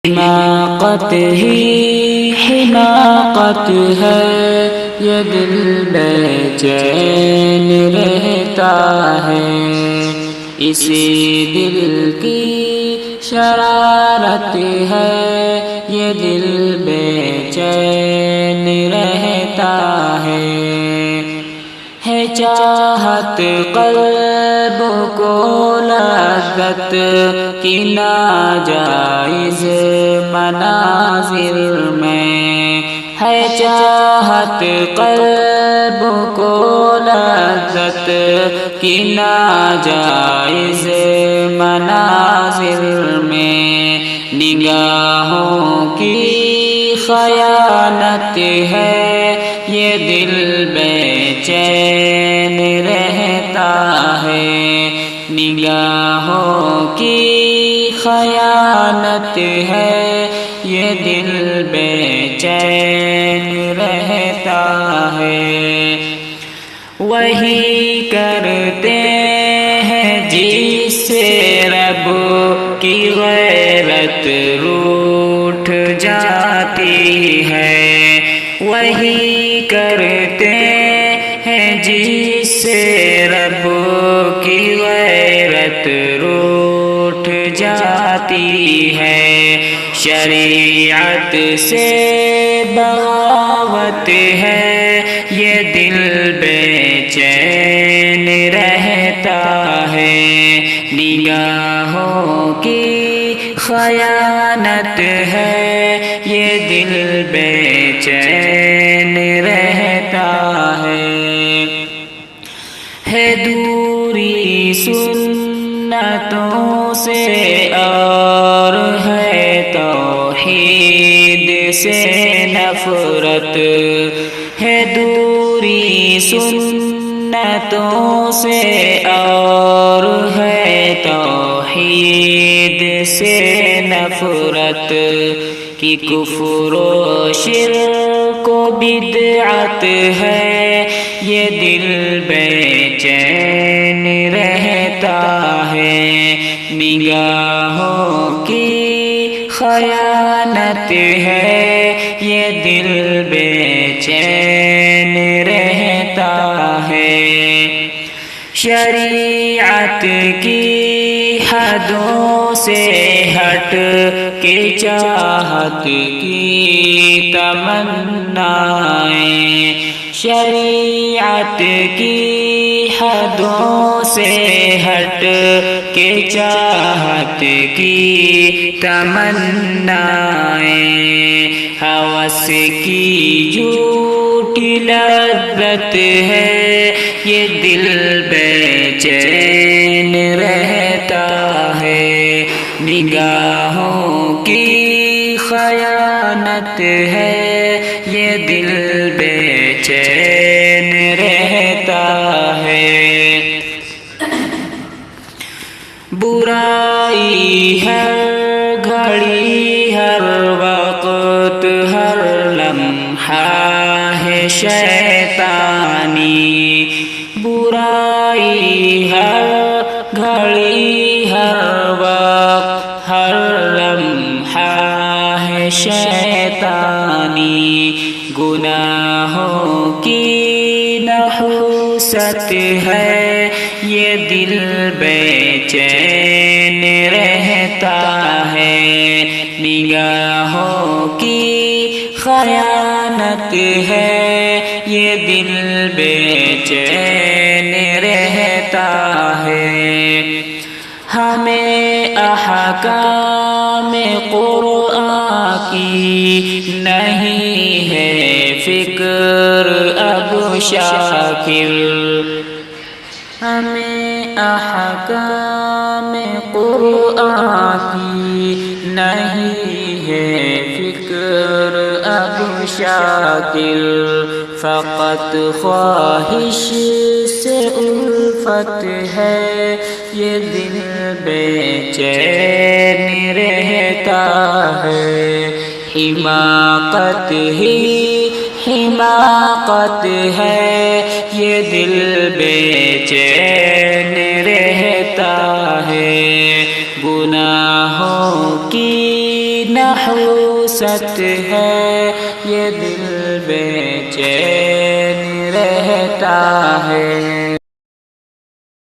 حماقت ہی حماقت ہے، یہ دل بے چین رہتا ہے، اسی دل کی شرارت ہے، یہ دل بے چین رہتا ہے چاہت قلب کو لذت کی ناجائز مناظر میں، ہے چاہت قلب کو لذت کی ناجائز مناظر میں، نگاہوں کی خیانت ہے، یہ دل بے چین رہتا ہے، نگاہوں کی خیانت ہے، یہ دل بے چین رہتا ہے، وہی کرتے ہیں جس سے رب کی غیرت روٹھ جاتی ہے، وہی کرتے ہیں جس سے رب کی غیرت روٹھ جاتی ہے، شریعت سے بغاوت ہے، یہ دل بے چین رہتا ہے، نگاہوں کی خیانت ہے، یہ دل بے چین رہتا ہے دوری سنتوں سے اور ہے توحید سے نفرت، ہے دوری سنتوں سے اور ہے توحید سے نفرت، کی کفر و شرک و بدعت ہے، یہ دل بے چین رہتا ہے، نگاہوں کی خیانت ہے، یہ دل بے چین رہتا ہے، شریعت کی حدوں سے ہٹ کے چاہت کی تمنائیں، شریعت کی حدوں سے ہٹ کے چاہت کی تمنائیں، ہوس کی جھوٹی لذت ہے، یہ دل بے چین رہتا ہے، نگاہوں کی خیانت ہے، یہ دل بے چین رہتا ہے، برائی ہر گھڑی ہر وقت ہر لمحہ ہے شیطانی، برائی ہر گھڑی ہر وقت ہر لمحہ ہے شیطانی، گناہوں کی نحوست ہے، یہ دل بے چین رہتا ہے، نگاہوں کی خیانت ہے، یہ دل بے چین رہتا ہے، ہمیں احکام قرآن کی نہیں ہے فکر اب شاکر، ہمیں احکام قرآن کی نہیں ہے فکر اب شاکر، فقط خواہش سے الفت ہے، یہ دل بے چین رہتا ہے، حماقت ہی حماقت ہے، یہ دل بے چین رہتا ہے، گناہوں کی نہ نحوست ہے یہ دل بے چین رہتا ہے۔